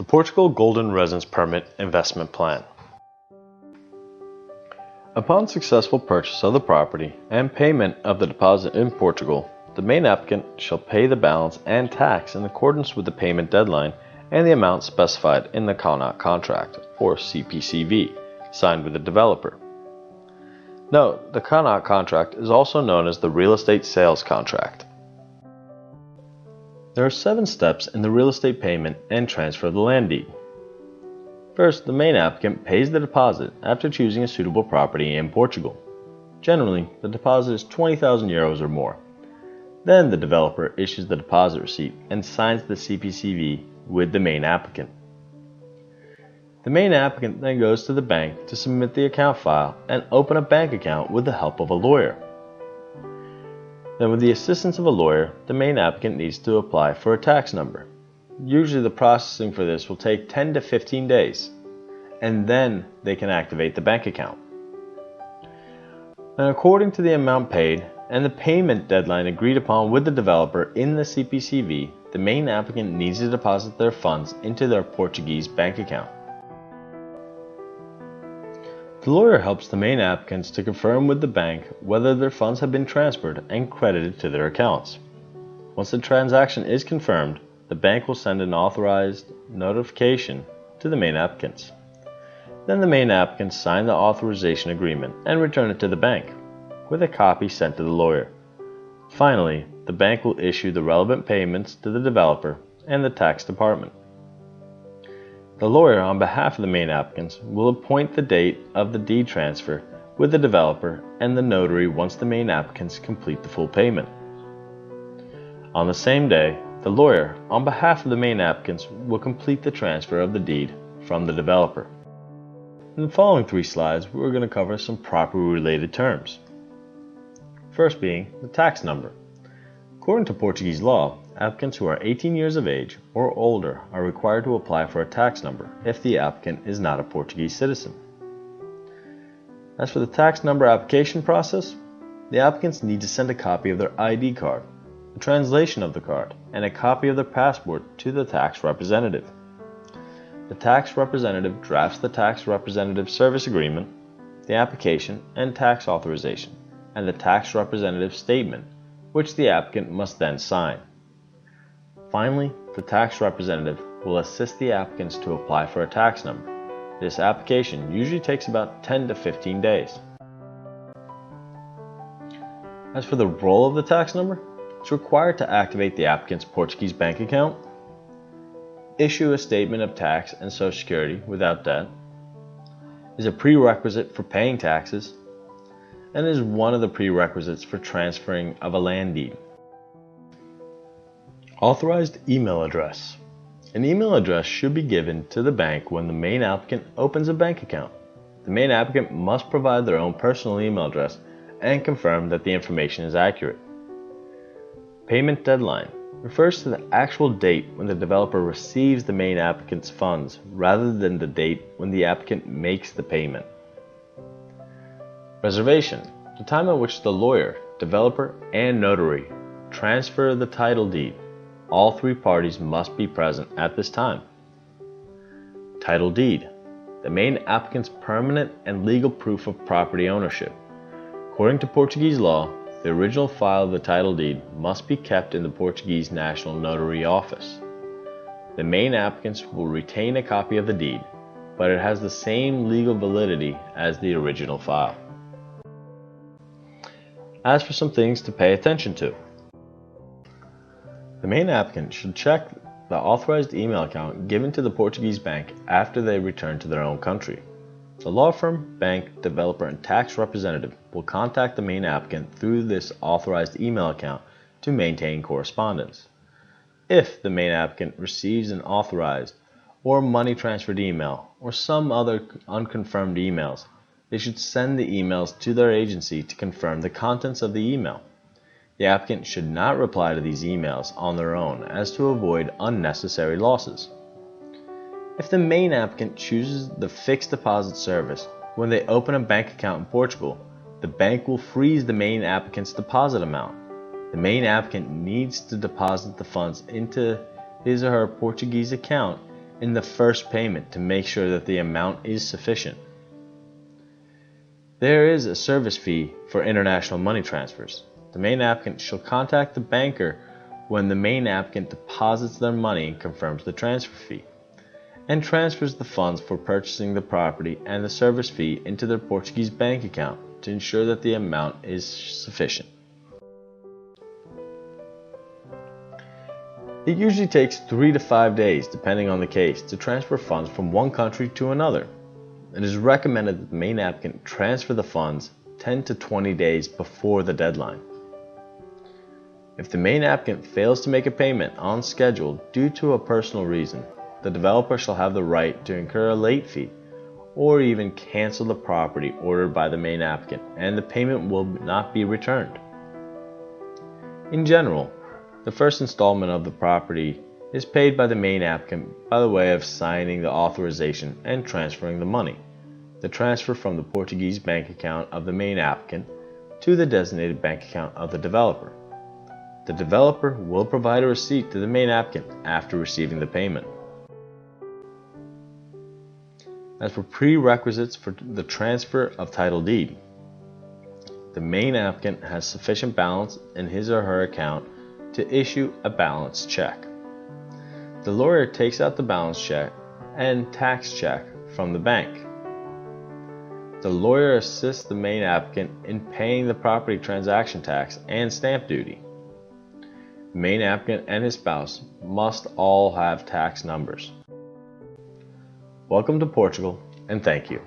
Portugal Golden Residence Permit Investment Plan. Upon successful purchase of the property and payment of the deposit in Portugal, the main applicant shall pay the balance and tax in accordance with the payment deadline and the amount specified in the contract, or CPCV, signed with the developer. Note, the contract is also known as the real estate sales contract. There are 7 steps in the real estate payment and transfer of the land deed. First, the main applicant pays the deposit after choosing a suitable property in Portugal. Generally, the deposit is 20,000 euros or more. Then the developer issues the deposit receipt and signs the CPCV with the main applicant. The main applicant then goes to the bank to submit the account file and open a bank account with the help of a lawyer. Then, with the assistance of a lawyer, the main applicant needs to apply for a tax number. Usually the processing for this will take 10 to 15 days, and then they can activate the bank account. And according to the amount paid and the payment deadline agreed upon with the developer in the CPCV, the main applicant needs to deposit their funds into their Portuguese bank account. The lawyer helps the main applicants to confirm with the bank whether their funds have been transferred and credited to their accounts. Once the transaction is confirmed, the bank will send an authorized notification to the main applicants. Then the main applicants sign the authorization agreement and return it to the bank, with a copy sent to the lawyer. Finally, the bank will issue the relevant payments to the developer and the tax department. The lawyer, on behalf of the main applicants, will appoint the date of the deed transfer with the developer and the notary once the main applicants complete the full payment. On the same day, the lawyer, on behalf of the main applicants, will complete the transfer of the deed from the developer. In the following 3 slides, we're going to cover some property-related terms. First being the tax number. According to Portuguese law, applicants who are 18 years of age or older are required to apply for a tax number if the applicant is not a Portuguese citizen. As for the tax number application process, the applicants need to send a copy of their ID card, a translation of the card, and a copy of their passport to the tax representative. The tax representative drafts the tax representative service agreement, the application and tax authorization, and the tax representative statement, which the applicant must then sign. Finally, the tax representative will assist the applicants to apply for a tax number. This application usually takes about 10 to 15 days. As for the role of the tax number, it's required to activate the applicant's Portuguese bank account, issue a statement of tax and Social Security without debt, is a prerequisite for paying taxes, and is one of the prerequisites for transferring of a land deed. Authorized email address. An email address should be given to the bank when the main applicant opens a bank account. The main applicant must provide their own personal email address and confirm that the information is accurate. Payment deadline refers to the actual date when the developer receives the main applicant's funds rather than the date when the applicant makes the payment. Reservation. The time at which the lawyer, developer, and notary transfer the title deed. All 3 parties must be present at this time. Title deed. The main applicant's permanent and legal proof of property ownership. According to Portuguese law, the original file of the title deed must be kept in the Portuguese National Notary Office. The main applicants will retain a copy of the deed, but it has the same legal validity as the original file. As for some things to pay attention to. The main applicant should check the authorized email account given to the Portuguese bank after they return to their own country. The law firm, bank, developer, and tax representative will contact the main applicant through this authorized email account to maintain correspondence. If the main applicant receives an authorized or money transferred email or some other unconfirmed emails, they should send the emails to their agency to confirm the contents of the email. The applicant should not reply to these emails on their own as to avoid unnecessary losses. If the main applicant chooses the fixed deposit service when they open a bank account in Portugal, the bank will freeze the main applicant's deposit amount. The main applicant needs to deposit the funds into his or her Portuguese account in the first payment to make sure that the amount is sufficient. There is a service fee for international money transfers. The main applicant shall contact the banker when the main applicant deposits their money and confirms the transfer fee, and transfers the funds for purchasing the property and the service fee into their Portuguese bank account to ensure that the amount is sufficient. It usually takes 3 to 5 days, depending on the case, to transfer funds from one country to another. It is recommended that the main applicant transfer the funds 10 to 20 days before the deadline. If the main applicant fails to make a payment on schedule due to a personal reason, the developer shall have the right to incur a late fee or even cancel the property ordered by the main applicant, and the payment will not be returned. In general, the first installment of the property is paid by the main applicant by the way of signing the authorization and transferring the money. The transfer from the Portuguese bank account of the main applicant to the designated bank account of the developer. The developer will provide a receipt to the main applicant after receiving the payment. As for prerequisites for the transfer of title deed, the main applicant has sufficient balance in his or her account to issue a balance check. The lawyer takes out the balance check and tax check from the bank. The lawyer assists the main applicant in paying the property transaction tax and stamp duty. The main applicant and his spouse must all have tax numbers. Welcome to Portugal, and thank you.